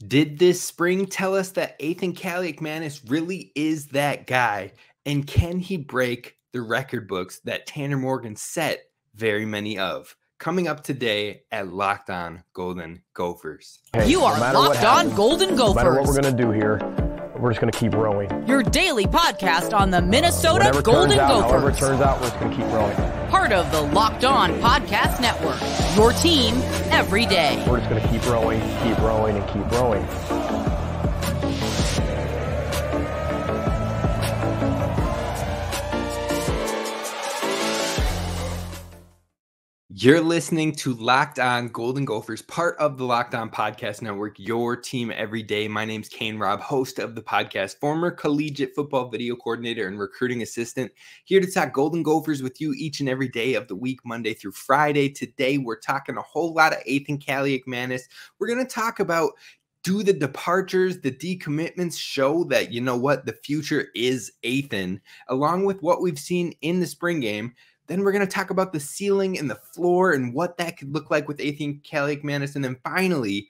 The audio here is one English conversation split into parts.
Did this spring tell us that Athan Kaliakmanis really is that guy? And can he break the record books that Tanner Morgan set very many of? Coming up today at Locked On Golden Gophers. Hey, you are Locked On Golden Gophers. No matter what we're going to do here, we're just going to keep rowing. Your daily podcast on the Minnesota Golden Gophers. However it turns out, we're just going to keep rowing. Part of the Locked On Podcast Network. Your team every day. We're just going to keep rowing, and keep rowing. You're listening to Locked On Golden Gophers, part of the Locked On Podcast Network, your team every day. My name's Kane Rob, host of the podcast, former collegiate football video coordinator and recruiting assistant, here to talk Golden Gophers with you each and every day of the week, Monday through Friday. Today, we're talking a whole lot of Athan Kaliakmanis. We're going to talk about, do the departures, the decommitments show that, you know what, the future is Athan, along with what we've seen in the spring game. Then we're going to talk about the ceiling and the floor and what that could look like with Athan Kaliakmanis. And then finally,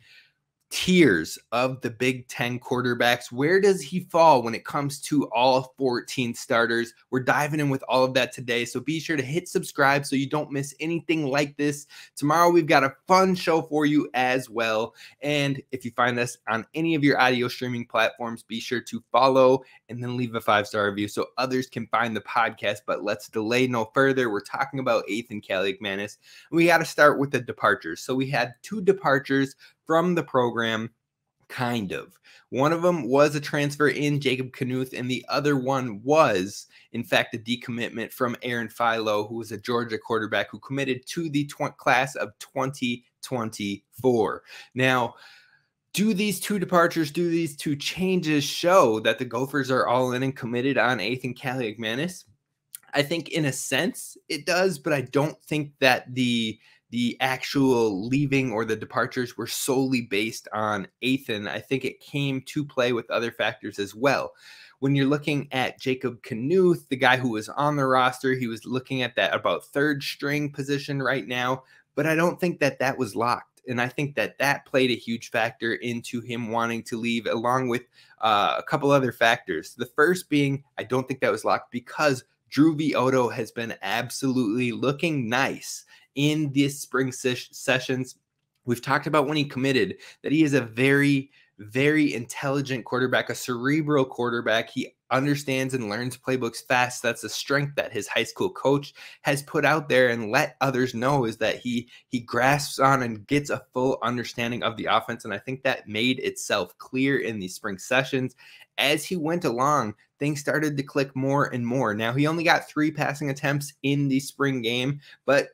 tiers of the Big Ten quarterbacks. Where does he fall when it comes to all 14 starters? We're diving in with all of that today. So be sure to hit subscribe so you don't miss anything like this. Tomorrow, we've got a fun show for you as well. And if you find us on any of your audio streaming platforms, be sure to follow and then leave a 5-star review so others can find the podcast. But let's delay no further. We're talking about Athan Kaliakmanis. We got to start with the departures. So we had 2 departures from the program, kind of. One of them was a transfer in Jacob Knuth, and the other one was, in fact, a decommitment from Aaron Philo, who was a Georgia quarterback who committed to the class of 2024. Now, do these 2 departures, do these 2 changes show that the Gophers are all in and committed on Athan Kaliakmanis? I think in a sense it does, but I don't think that the actual leaving or the departures were solely based on Athan. I think it came to play with other factors as well. When you're looking at Jacob Knuth, the guy who was on the roster, he was looking at that about 3rd string position right now, but I don't think that that was locked. And I think that that played a huge factor into him wanting to leave, along with a couple other factors. The first being, I don't think that was locked because Drew Vioto has been absolutely looking nice in these spring sessions. We've talked about when he committed that he is a very, very intelligent quarterback, a cerebral quarterback. He understands and learns playbooks fast. That's a strength that his high school coach has put out there and let others know, is that he grasps on and gets a full understanding of the offense. And I think that made itself clear in these spring sessions. As he went along, things started to click more and more. Now, he only got 3 passing attempts in the spring game, but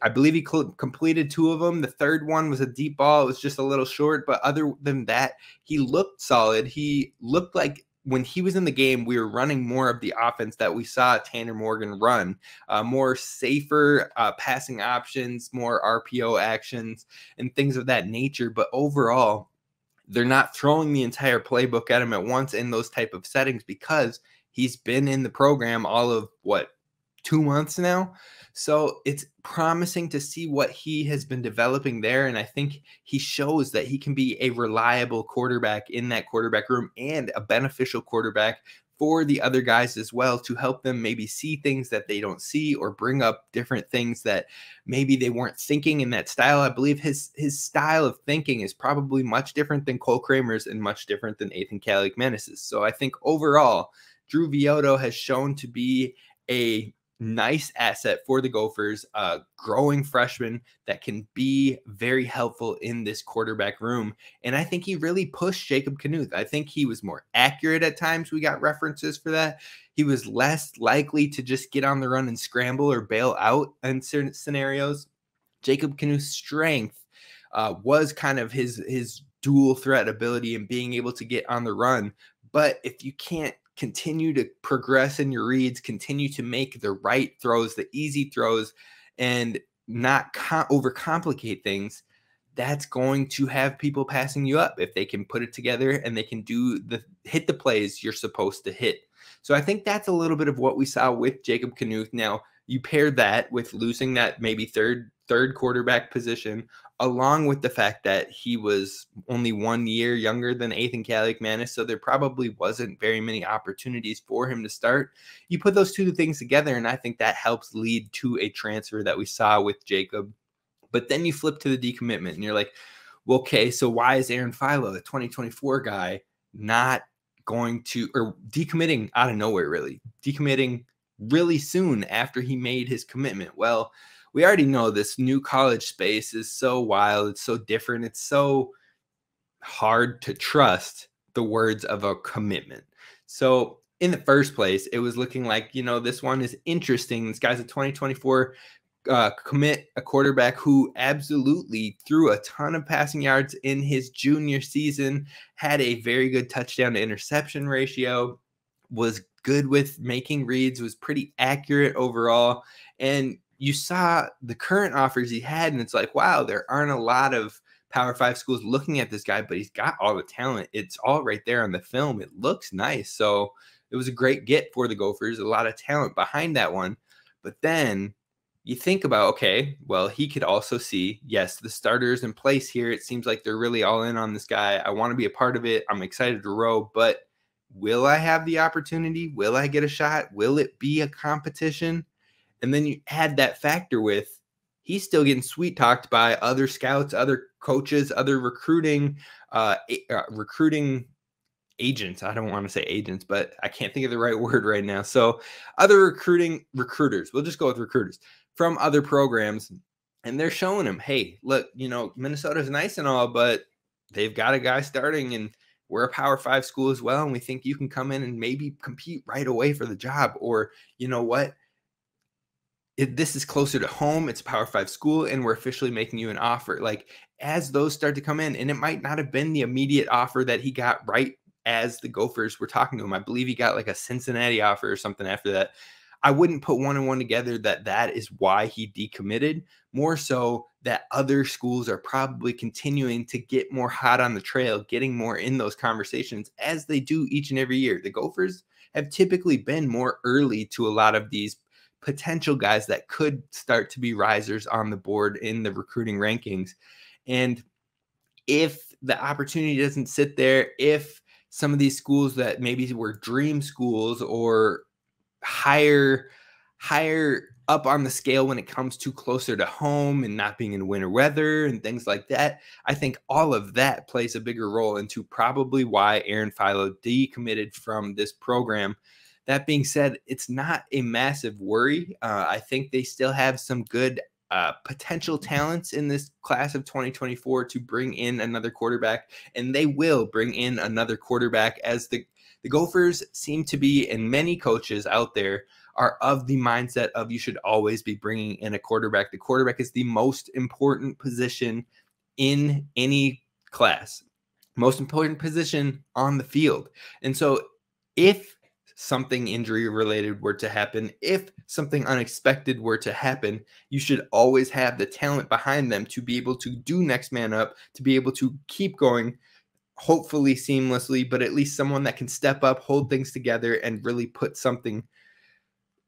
I believe he completed 2 of them. The third one was a deep ball. It was just a little short, but other than that, he looked solid. He looked like when he was in the game, we were running more of the offense that we saw Tanner Morgan run, more safer passing options, more RPO actions, and things of that nature. But overall, they're not throwing the entire playbook at him at once in those type of settings because he's been in the program all of, 2 months now. So it's promising to see what he has been developing there. And I think he shows that he can be a reliable quarterback in that quarterback room and a beneficial quarterback for the other guys as well, to help them maybe see things that they don't see or bring up different things that maybe they weren't thinking in that style. I believe his style of thinking is probably much different than Cole Kramer's and much different than Athan Kaliakmanis's. So I think overall, Drew Vioto has shown to be a nice asset for the Gophers, a growing freshman that can be very helpful in this quarterback room. And I think he really pushed Jacob Knuth. I think he was more accurate at times. We got references for that. He was less likely to just get on the run and scramble or bail out in certain scenarios. Jacob Knuth's strength was kind of his dual threat ability and being able to get on the run. But if you can't continue to progress in your reads, continue to make the right throws, the easy throws, and not overcomplicate things, that's going to have people passing you up if they can put it together and they can hit the plays you're supposed to hit. So I think that's a little bit of what we saw with Jacob Knuth. Now, you pair that with losing that maybe third quarterback position, along with the fact that he was only 1 year younger than Athan Kaliakmanis, so there probably wasn't very many opportunities for him to start. You put those two things together, and I think that helps lead to a transfer that we saw with Jacob. But then you flip to the decommitment, and you're like, well, okay, so why is Aaron Philo, a 2024 guy, not going to, or decommitting out of nowhere, really? Decommitting really soon after he made his commitment. Well, we already know this new college space is so wild. It's so different. It's so hard to trust the words of a commitment. So in the first place, it was looking like, this one is interesting. This guy's a 2024 commit, a quarterback who absolutely threw a ton of passing yards in his junior season, had a very good touchdown to interception ratio, was good with making reads, was pretty accurate overall. And you saw the current offers he had, and it's like, wow, there aren't a lot of Power 5 schools looking at this guy, but he's got all the talent. It's all right there on the film. It looks nice. So it was a great get for the Gophers, a lot of talent behind that one. But then you think about, okay, well, he could also see, yes, the starters in place here. It seems like they're really all in on this guy. I want to be a part of it. I'm excited to row, but will I have the opportunity? Will I get a shot? Will it be a competition? And then you add that factor with, he's still getting sweet talked by other scouts, other coaches, other recruiting agents. I don't want to say agents, but I can't think of the right word right now. So other recruiters, we'll just go with recruiters from other programs. And they're showing him, hey, look, Minnesota's nice and all, but they've got a guy starting, and we're a Power 5 school as well. And we think you can come in and maybe compete right away for the job. Or, you know what? This is closer to home. It's a Power 5 school, and we're officially making you an offer. Like, as those start to come in, and it might not have been the immediate offer that he got right as the Gophers were talking to him. I believe he got like a Cincinnati offer or something after that. I wouldn't put one and one together that is why he decommitted. More so that other schools are probably continuing to get more hot on the trail, getting more in those conversations as they do each and every year. The Gophers have typically been more early to a lot of these potential guys that could start to be risers on the board in the recruiting rankings. And if the opportunity doesn't sit there, if some of these schools that maybe were dream schools or higher up on the scale when it comes to closer to home and not being in winter weather and things like that, I think all of that plays a bigger role into probably why Aaron Philo decommitted from this program. That being said, it's not a massive worry. I think they still have some good potential talents in this class of 2024 to bring in another quarterback, and they will bring in another quarterback, as the Gophers seem to be, and many coaches out there are of the mindset of you should always be bringing in a quarterback. The quarterback is the most important position in any class, most important position on the field. And so if something injury related were to happen, if something unexpected were to happen, you should always have the talent behind them to be able to do next man up, to be able to keep going, hopefully seamlessly, but at least someone that can step up, hold things together, and really put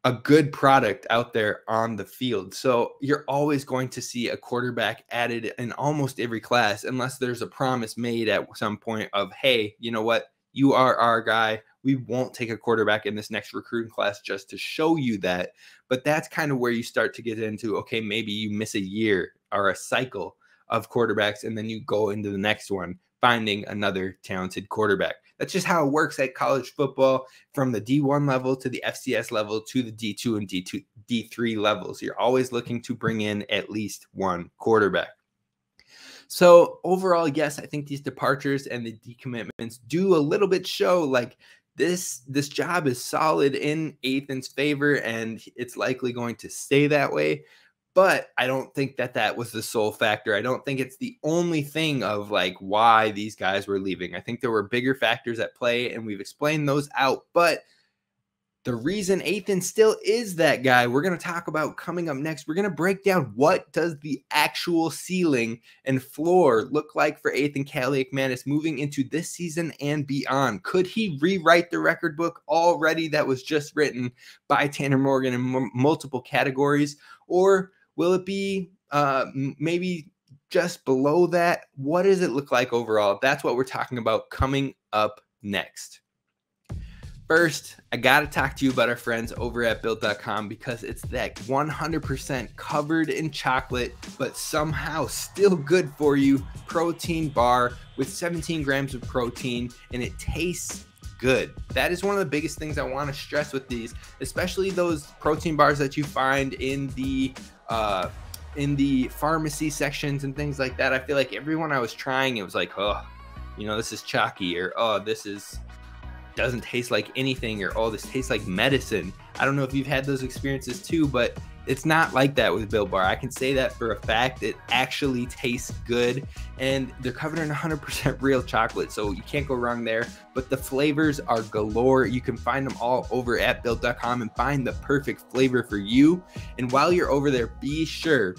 a good product out there on the field. So you're always going to see a quarterback added in almost every class, unless there's a promise made at some point of, hey, you know what? You are our guy. We won't take a quarterback in this next recruiting class just to show you that. But that's kind of where you start to get into, okay, maybe you miss a year or a cycle of quarterbacks, and then you go into the next one, finding another talented quarterback. That's just how it works at college football, from the D1 level to the FCS level to the D2 and D3 levels. You're always looking to bring in at least one quarterback. So overall, yes, I think these departures and the decommitments do a little bit show like this job is solid in Athan's favor, and it's likely going to stay that way. But I don't think that was the sole factor. I don't think it's the only thing of like why these guys were leaving. I think there were bigger factors at play, and we've explained those out. But the reason Athan still is that guy, we're going to talk about coming up next. We're going to break down what does the actual ceiling and floor look like for Athan Kaliakmanis moving into this season and beyond. Could he rewrite the record book already that was just written by Tanner Morgan in multiple categories? Or will it be maybe just below that, what does it look like overall? That's what we're talking about coming up next. First, I got to talk to you about our friends over at Built.com because it's that 100% covered in chocolate, but somehow still good for you protein bar with 17 grams of protein, and it tastes good. That is one of the biggest things I want to stress with these, especially those protein bars that you find in the pharmacy sections and things like that. I feel like everyone I was trying, it was like, oh, this is chalky, or oh, this doesn't taste like anything, or oh, this tastes like medicine. I don't know if you've had those experiences too, but it's not like that with Built Bar. I can say that for a fact. It actually tastes good, and they're covered in 100% real chocolate, so you can't go wrong there. But the flavors are galore. You can find them all over at Built.com and find the perfect flavor for you. And while you're over there, be sure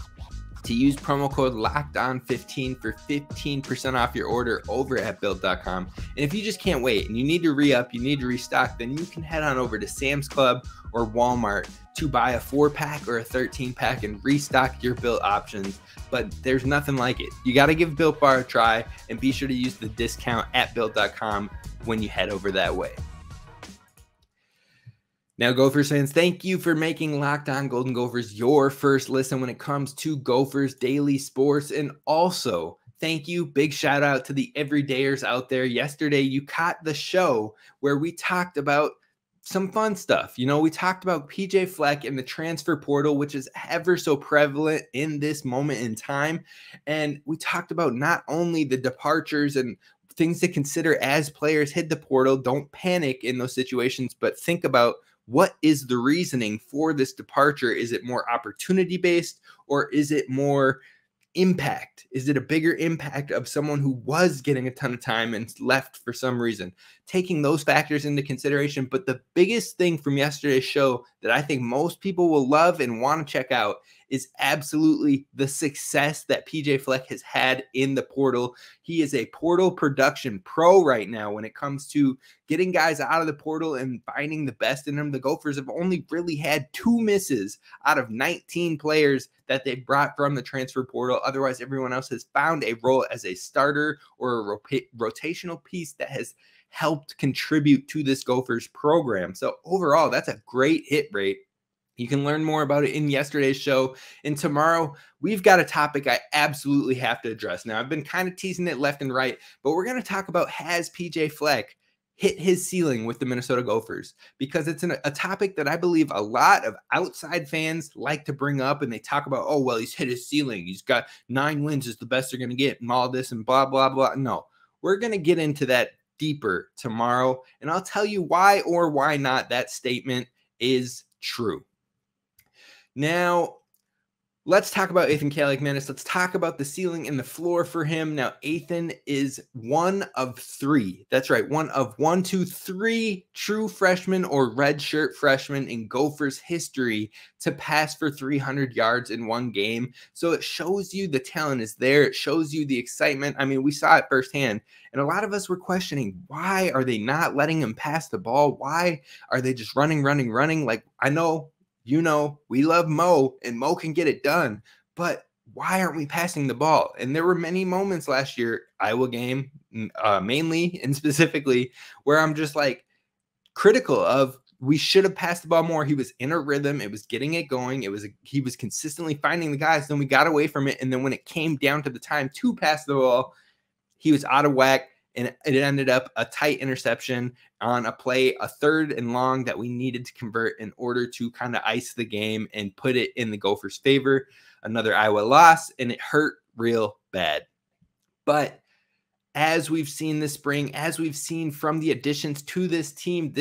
to use promo code LOCKEDON15 for 15% off your order over at Built.com. And if you just can't wait and you need to re-up, you need to restock, then you can head on over to Sam's Club or Walmart to buy a 4-pack or a 13-pack and restock your Built options. But there's nothing like it. You got to give Built Bar a try, and be sure to use the discount at Built.com when you head over that way. Now, Gophers fans, thank you for making Locked On Golden Gophers your first listen when it comes to Gophers daily sports. And also, thank you, big shout out to the everydayers out there. Yesterday, you caught the show where we talked about some fun stuff. We talked about PJ Fleck and the transfer portal, which is ever so prevalent in this moment in time. And we talked about not only the departures and things to consider as players hit the portal. Don't panic in those situations, but think about what is the reasoning for this departure. Is it more opportunity based, or is it more impact? Is it a bigger impact of someone who was getting a ton of time and left for some reason? Taking those factors into consideration. But the biggest thing from yesterday's show that I think most people will love and want to check out is absolutely the success that PJ Fleck has had in the portal. He is a portal production pro right now when it comes to getting guys out of the portal and finding the best in them. The Gophers have only really had 2 misses out of 19 players that they brought from the transfer portal. Otherwise, everyone else has found a role as a starter or a rotational piece that has helped contribute to this Gophers program. So overall, that's a great hit rate. You can learn more about it in yesterday's show. And tomorrow, we've got a topic I absolutely have to address. Now, I've been kind of teasing it left and right, but we're going to talk about, has PJ Fleck hit his ceiling with the Minnesota Gophers? Because it's a topic that I believe a lot of outside fans like to bring up, and they talk about, oh, well, he's hit his ceiling. He's got 9 wins is the best they're going to get and all this and blah, blah, blah. No, we're going to get into that deeper tomorrow, and I'll tell you why or why not that statement is true. Now, let's talk about Athan Kaliakmanis. Let's talk about the ceiling and the floor for him. Now, Athan is one of 3. That's right. One of 3 true freshmen or redshirt freshmen in Gophers history to pass for 300 yards in one game. So it shows you the talent is there. It shows you the excitement. I mean, we saw it firsthand. And a lot of us were questioning, why are they not letting him pass the ball? Why are they just running? Like, I know, we love Mo, and Mo can get it done, but why aren't we passing the ball? And there were many moments last year, Iowa game, mainly and specifically, where I'm just like critical of, we should have passed the ball more. He was in a rhythm. It was getting it going. He was consistently finding the guys. Then we got away from it. And then when it came down to the time to pass the ball, he was out of whack. And it ended up a tight interception on a play, a 3rd and long that we needed to convert in order to kind of ice the game and put it in the Gophers' favor. Another Iowa loss, and it hurt real bad. But as we've seen this spring, as we've seen from the additions to this team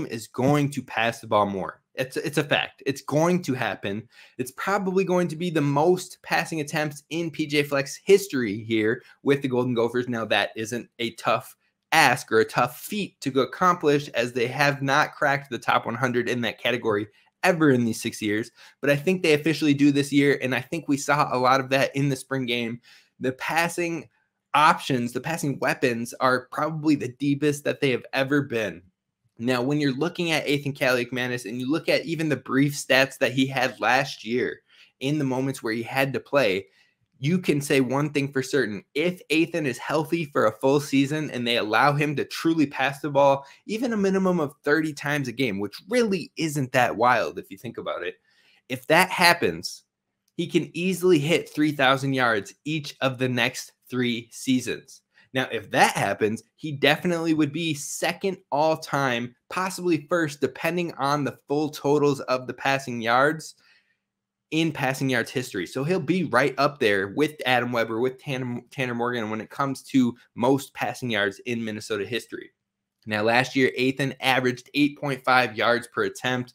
is going to pass the ball more. It's a fact. It's going to happen. It's probably going to be the most passing attempts in PJ Fleck's history here with the Golden Gophers. Now, that isn't a tough ask or a tough feat to go accomplish, as they have not cracked the top 100 in that category ever in these 6 years. But I think they officially do this year, and I think we saw a lot of that in the spring game. The passing options, the passing weapons are probably the deepest that they have ever been. Now, when you're looking at Athan Kaliakmanis and you look at even the brief stats that he had last year in the moments where he had to play, you can say one thing for certain. If Athan is healthy for a full season and they allow him to truly pass the ball, even a minimum of 30 times a game, which really isn't that wild if you think about it. If that happens, he can easily hit 3,000 yards each of the next 3 seasons. Now, if that happens, he definitely would be second all time, possibly first, depending on the full totals of the passing yards in passing yards history. So he'll be right up there with Adam Weber, with Tanner Morgan when it comes to most passing yards in Minnesota history. Now, last year, Athan averaged 8.5 yards per attempt.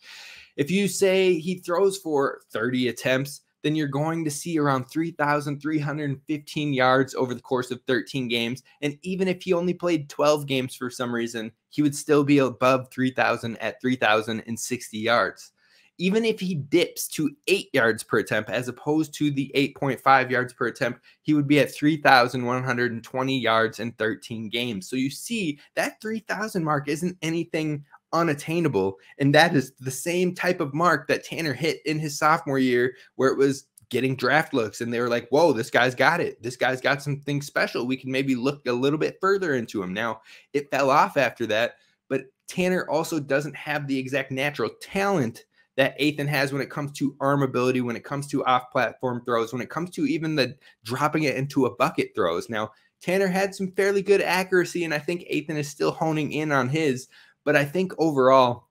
If you say he throws for 30 attempts, then you're going to see around 3,315 yards over the course of 13 games. And even if he only played 12 games for some reason, he would still be above 3,000 at 3,060 yards. Even if he dips to 8 yards per attempt as opposed to the 8.5 yards per attempt, he would be at 3,120 yards in 13 games. So you see that 3,000 mark isn't anything unattainable. And that is the same type of mark that Tanner hit in his sophomore year, where it was getting draft looks and they were like, whoa, this guy's got it. This guy's got something special. We can maybe look a little bit further into him. Now, it fell off after that, but Tanner also doesn't have the exact natural talent that Athan has when it comes to arm ability, when it comes to off-platform throws, when it comes to even the dropping it into a bucket throws. Now, Tanner had some fairly good accuracy, and I think Athan is still honing in on his, but I think overall,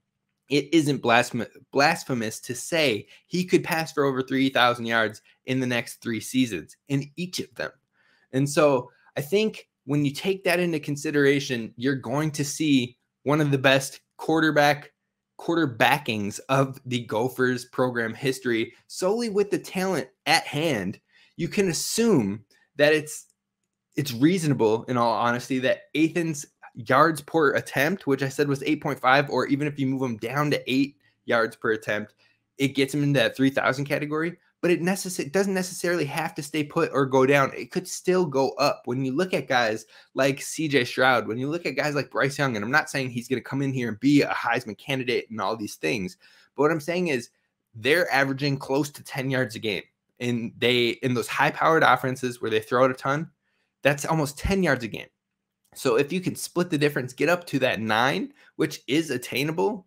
it isn't blasphemous to say he could pass for over 3,000 yards in the next 3 seasons, in each of them. And so I think when you take that into consideration, you're going to see one of the best quarterbackings of the Gophers program history, solely with the talent at hand. You can assume that it's reasonable, in all honesty, that Athan's yards per attempt, which I said was 8.5, or even if you move him down to 8 yards per attempt, it gets him into that 3,000 category. But it doesn't necessarily have to stay put or go down. It could still go up. When you look at guys like CJ Stroud, when you look at guys like Bryce Young, and I'm not saying he's going to come in here and be a Heisman candidate and all these things, but what I'm saying is they're averaging close to 10 yards a game. And in those high-powered offenses where they throw it a ton, that's almost 10 yards a game. So if you can split the difference, get up to that 9, which is attainable,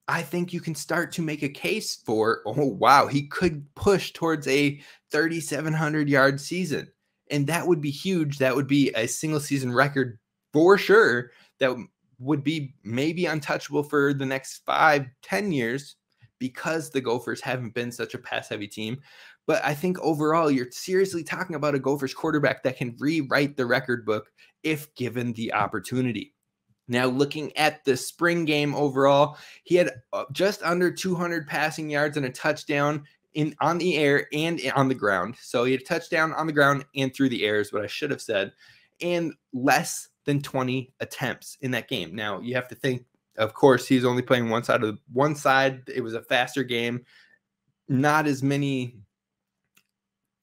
I think you can start to make a case for, oh, wow, he could push towards a 3,700 yard season. And that would be huge. That would be a single season record for sure. That would be maybe untouchable for the next 5-10 years, because the Gophers haven't been such a pass heavy team. But I think overall, you're seriously talking about a Gophers quarterback that can rewrite the record book if given the opportunity. Now, looking at the spring game overall, he had just under 200 passing yards and a touchdown on the air and on the ground. So he had a touchdown on the ground and through the air is what I should have said, and less than 20 attempts in that game. Now, you have to think, of course, he's only playing one side. It was a faster game, not as many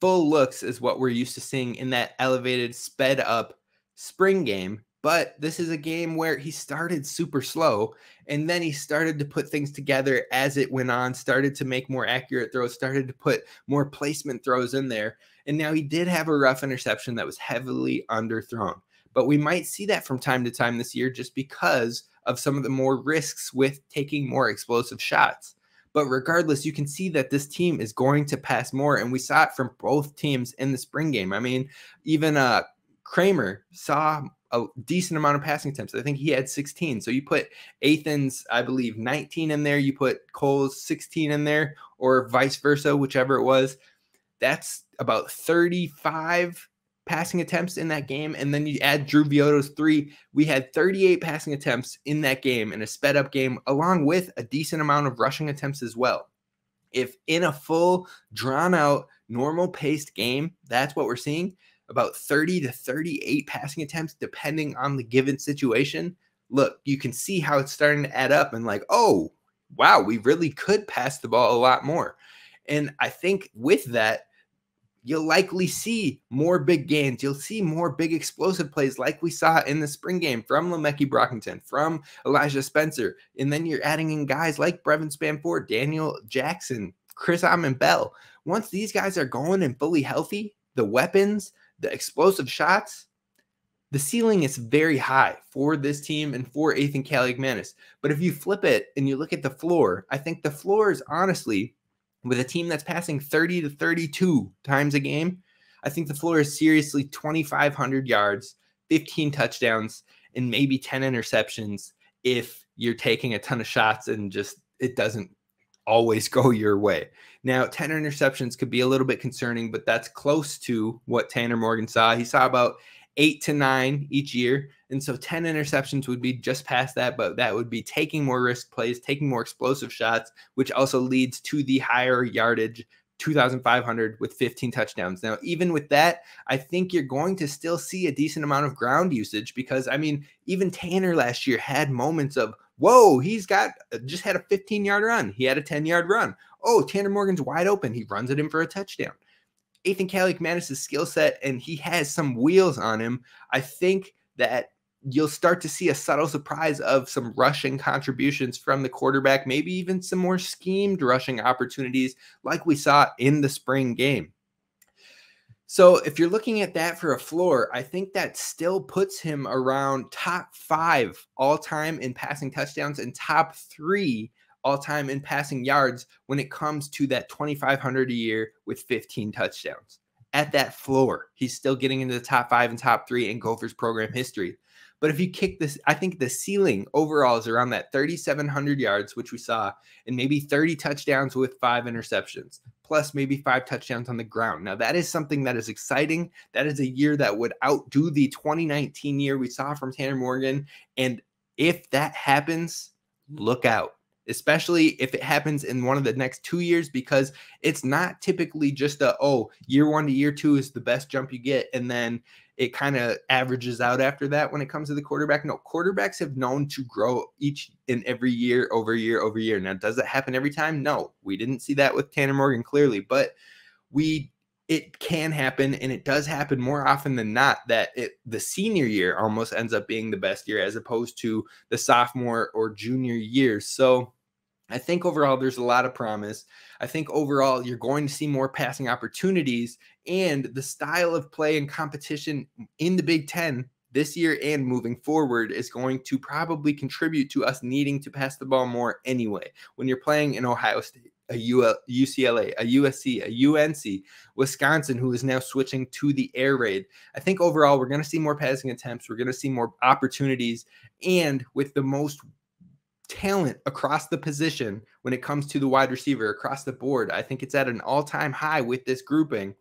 full looks as what we're used to seeing in that elevated, sped up spring game. But this is a game where he started super slow, and then he started to put things together as it went on, started to make more accurate throws, started to put more placement throws in there. And now he did have a rough interception that was heavily underthrown. But we might see that from time to time this year just because of some of the more risks with taking more explosive shots. But regardless, you can see that this team is going to pass more, and we saw it from both teams in the spring game. I mean, even Kramer saw a decent amount of passing attempts. I think he had 16. So you put Athan's, I believe, 19 in there. You put Cole's 16 in there, or vice versa, whichever it was. That's about 35 passing attempts in that game. And then you add Drew Viotto's 3. We had 38 passing attempts in that game, in a sped up game, along with a decent amount of rushing attempts as well. If in a full, drawn out, normal paced game, that's what we're seeing, about 30 to 38 passing attempts, depending on the given situation. Look, you can see how it's starting to add up and like, oh, wow, we really could pass the ball a lot more. And I think with that, you'll likely see more big gains. You'll see more big explosive plays like we saw in the spring game from Lemeki Brockington, from Elijah Spencer. And then you're adding in guys like Brevin Spanford, Daniel Jackson, Chris Amon Bell. Once these guys are going and fully healthy, the weapons, the explosive shots, the ceiling is very high for this team and for Athan Kaliakmanis. But if you flip it and you look at the floor, I think the floor is honestly, with a team that's passing 30 to 32 times a game, I think the floor is seriously 2,500 yards, 15 touchdowns, and maybe 10 interceptions if you're taking a ton of shots and just it doesn't always go your way. Now, 10 interceptions could be a little bit concerning, but that's close to what Tanner Morgan saw. He saw about 8 to 9 each year. And so 10 interceptions would be just past that, but that would be taking more risk plays, taking more explosive shots, which also leads to the higher yardage, 2,500 with 15 touchdowns. Now, even with that, I think you're going to still see a decent amount of ground usage because, I mean, even Tanner last year had moments of, whoa, he's just had a 15-yard run. He had a 10-yard run. Oh, Tanner Morgan's wide open. He runs it in for a touchdown. Athan Kaliakmanis' skill set, and he has some wheels on him. I think that you'll start to see a subtle surprise of some rushing contributions from the quarterback, maybe even some more schemed rushing opportunities like we saw in the spring game. So if you're looking at that for a floor, I think that still puts him around top 5 all-time in passing touchdowns and top 3 all-time in passing yards when it comes to that 2,500 a year with 15 touchdowns. At that floor, he's still getting into the top 5 and top 3 in Gophers program history. But if you kick this, I think the ceiling overall is around that 3,700 yards, which we saw, and maybe 30 touchdowns with 5 interceptions, plus maybe 5 touchdowns on the ground. Now, that is something that is exciting. That is a year that would outdo the 2019 year we saw from Tanner Morgan. And if that happens, look out, especially if it happens in one of the next 2 years, because it's not typically just year 1 to year 2 is the best jump you get, and then it kind of averages out after that when it comes to the quarterback. No, quarterbacks have known to grow each and every year over year over year. Now, does it happen every time? No, we didn't see that with Tanner Morgan clearly, but it can happen, and it does happen more often than not that the senior year almost ends up being the best year as opposed to the sophomore or junior years. So I think overall there's a lot of promise. I think overall you're going to see more passing opportunities, and the style of play and competition in the Big Ten this year and moving forward is going to probably contribute to us needing to pass the ball more anyway. When you're playing in Ohio State, a UCLA, a USC, a UNC, Wisconsin, who is now switching to the air raid, I think overall we're going to see more passing attempts. We're going to see more opportunities, and with the most talent across the position when it comes to the wide receiver across the board, I think it's at an all-time high with this grouping.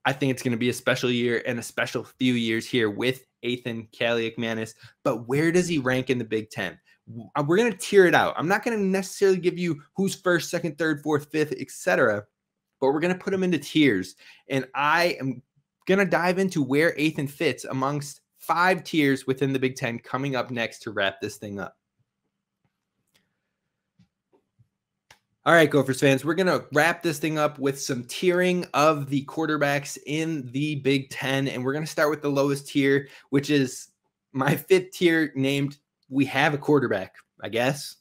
I think it's going to be a special year and a special few years here with Athan Kaliakmanis. But where does he rank in the Big Ten? We're going to tier it out. I'm not going to necessarily give you who's first, second, third, fourth, fifth, etc., but we're going to put them into tiers. And I am going to dive into where Athan fits amongst 5 tiers within the Big Ten coming up next to wrap this thing up. All right, Gophers fans, we're going to wrap this thing up with some tiering of the quarterbacks in the Big Ten, and we're going to start with the lowest tier, which is my 5th tier named We Have a Quarterback, I guess.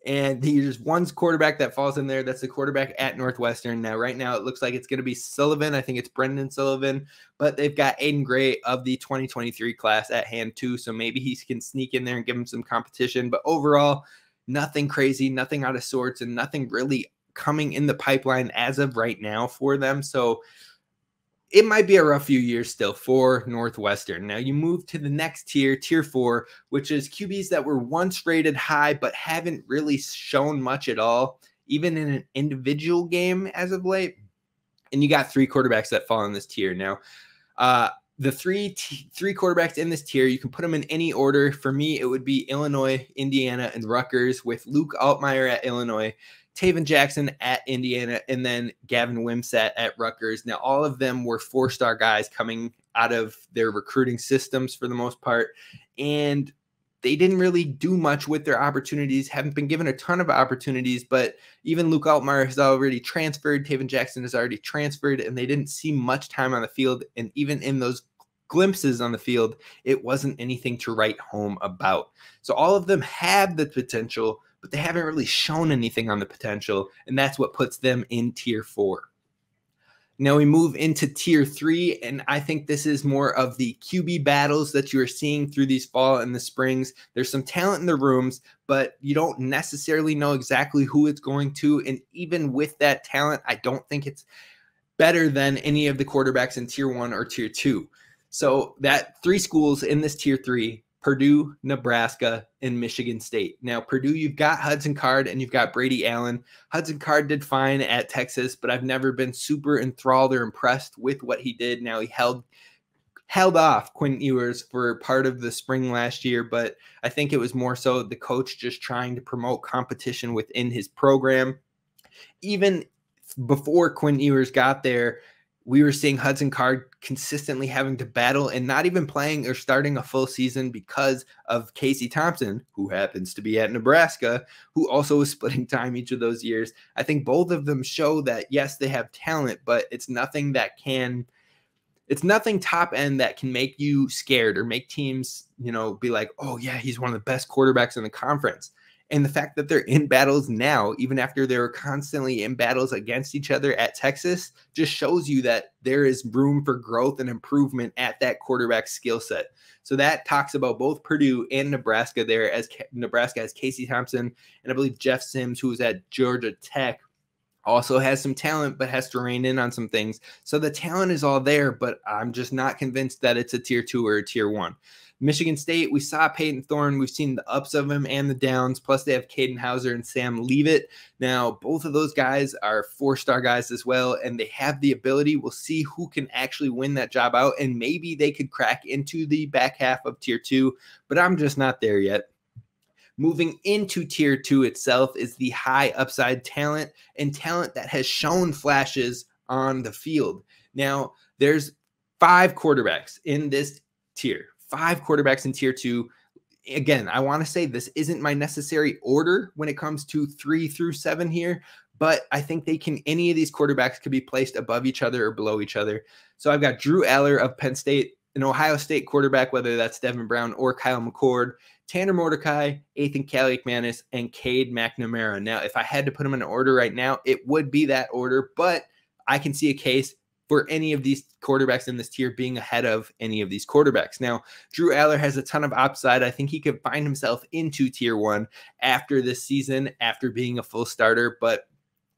And there's one quarterback that falls in there. That's the quarterback at Northwestern. Now, right now, it looks like it's going to be Sullivan. I think it's Brendan Sullivan, but they've got Aiden Gray of the 2023 class at hand too, so maybe he can sneak in there and give him some competition. But overall, nothing crazy, nothing out of sorts, and nothing really coming in the pipeline as of right now for them. So it might be a rough few years still for Northwestern. Now you move to the next tier, tier 4, which is QBs that were once rated high but haven't really shown much at all, even in an individual game as of late. And you got 3 quarterbacks that fall in this tier. Now, the three quarterbacks in this tier, you can put them in any order. For me, it would be Illinois, Indiana, and Rutgers, with Luke Altmaier at Illinois, Taven Jackson at Indiana, and then Gavin Wimsatt at Rutgers. Now, all of them were 4-star guys coming out of their recruiting systems for the most part, and they didn't really do much with their opportunities, haven't been given a ton of opportunities, but even Luke Altmaier has already transferred, Taven Jackson has already transferred, and they didn't see much time on the field. And even in those glimpses on the field, it wasn't anything to write home about. So all of them have the potential, but they haven't really shown anything on the potential, and that's what puts them in tier 4. Now we move into tier 3, and I think this is more of the QB battles that you are seeing through these fall and the springs. There's some talent in the rooms, but you don't necessarily know exactly who it's going to. And even with that talent, I don't think it's better than any of the quarterbacks in tier 1 or tier 2. So that 3 schools in this tier 3, Purdue, Nebraska, and Michigan State. Now, Purdue, you've got Hudson Card and you've got Brady Allen. Hudson Card did fine at Texas, but I've never been super enthralled or impressed with what he did. Now, he held off Quinn Ewers for part of the spring last year, but I think it was more so the coach just trying to promote competition within his program. Even before Quinn Ewers got there, we were seeing Hudson Card consistently having to battle and not even playing or starting a full season because of Casey Thompson, who happens to be at Nebraska, who also was splitting time each of those years. I think both of them show that, yes, they have talent, but it's nothing top end that can make you scared or make teams, be like, oh yeah, he's one of the best quarterbacks in the conference. And the fact that they're in battles now, even after they were constantly in battles against each other at Texas, just shows you that there is room for growth and improvement at that quarterback skill set. So that talks about both Purdue and Nebraska there, as Nebraska has Casey Thompson, and I believe Jeff Sims, who was at Georgia Tech, also has some talent, but has to rein in on some things. So the talent is all there, but I'm just not convinced that it's a tier 2 or a tier 1. Michigan State, we saw Peyton Thorne. We've seen the ups of him and the downs. Plus, they have Caden Hauser and Sam Leavitt. Now, both of those guys are 4-star guys as well, and they have the ability. We'll see who can actually win that job out, and maybe they could crack into the back half of tier 2, but I'm just not there yet. Moving into tier 2 itself is the high upside talent and talent that has shown flashes on the field. Now, there's 5 quarterbacks in this tier. 5 quarterbacks in tier 2. Again, I want to say this isn't my necessary order when it comes to 3 through 7 here, but I think any of these quarterbacks could be placed above each other or below each other. So I've got Drew Aller of Penn State, an Ohio State quarterback, whether that's Devin Brown or Kyle McCord, Tanner Mordecai, Athan Kaliakmanis, and Cade McNamara. Now, if I had to put them in order right now, it would be that order, but I can see a case for any of these quarterbacks in this tier being ahead of any of these quarterbacks. Now, Drew Aller has a ton of upside. I think he could find himself into tier 1 after this season, after being a full starter, but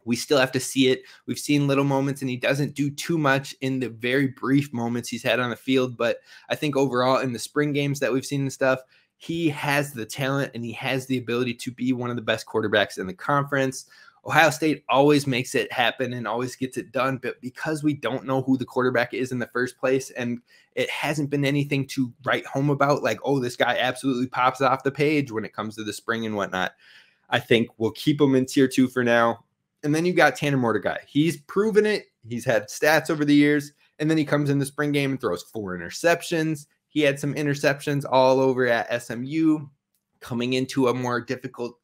we still have to see it. We've seen little moments, and he doesn't do too much in the very brief moments he's had on the field, but I think overall in the spring games that we've seen and stuff, he has the talent and he has the ability to be one of the best quarterbacks in the conference. Ohio State always makes it happen and always gets it done, but because we don't know who the quarterback is in the first place, and it hasn't been anything to write home about, like, oh, this guy absolutely pops off the page when it comes to the spring and whatnot, I think we'll keep him in tier 2 for now. And then you've got Tanner Mordecai. He's proven it. He's had stats over the years, and then he comes in the spring game and throws 4 interceptions. He had some interceptions all over at SMU, coming into a more difficult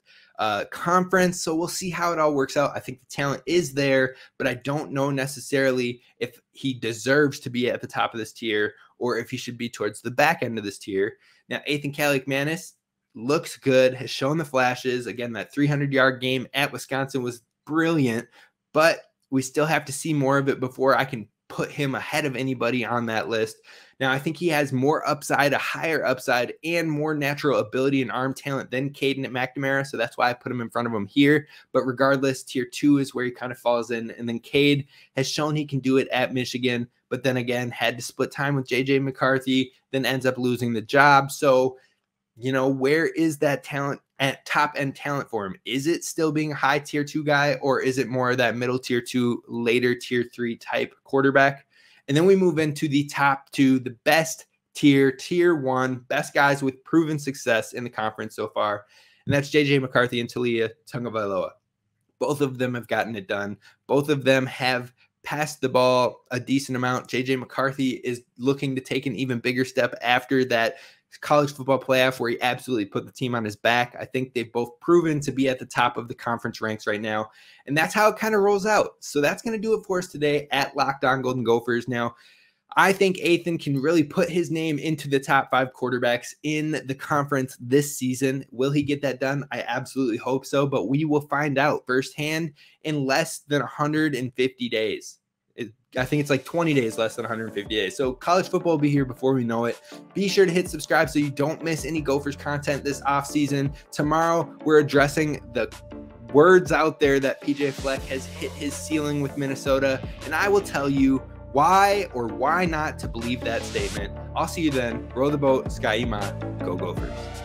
conference. So we'll see how it all works out. I think the talent is there, but I don't know necessarily if he deserves to be at the top of this tier or if he should be towards the back end of this tier. Now, Athan Kaliakmanis looks good, has shown the flashes. Again, that 300-yard game at Wisconsin was brilliant, but we still have to see more of it before I can put him ahead of anybody on that list. Now, I think he has more upside, a higher upside, and more natural ability and arm talent than Caden McNamara, so that's why I put him in front of him here. But regardless, tier 2 is where he kind of falls in, and then Cade has shown he can do it at Michigan, but then again, had to split time with J.J. McCarthy, then ends up losing the job. So, where is that talent at top-end talent for him? Is it still being a high tier 2 guy, or is it more of that middle tier 2, later tier 3 type quarterback? And then we move into the top 2, the best tier 1, best guys with proven success in the conference so far. And that's J.J. McCarthy and Talia Tungavailoa. Both of them have gotten it done. Both of them have passed the ball a decent amount. J.J. McCarthy is looking to take an even bigger step after that college football playoff where he absolutely put the team on his back. I think they've both proven to be at the top of the conference ranks right now. And that's how it kind of rolls out. So that's going to do it for us today at Locked On Golden Gophers. Now, I think Athan can really put his name into the top 5 quarterbacks in the conference this season. Will he get that done? I absolutely hope so, but we will find out firsthand in less than 150 days. I think it's like 20 days, less than 150 days. So college football will be here before we know it. Be sure to hit subscribe so you don't miss any Gophers content this offseason. Tomorrow, we're addressing the words out there that PJ Fleck has hit his ceiling with Minnesota, and I will tell you why or why not to believe that statement. I'll see you then. Row the boat, Sky Ima, go Gophers.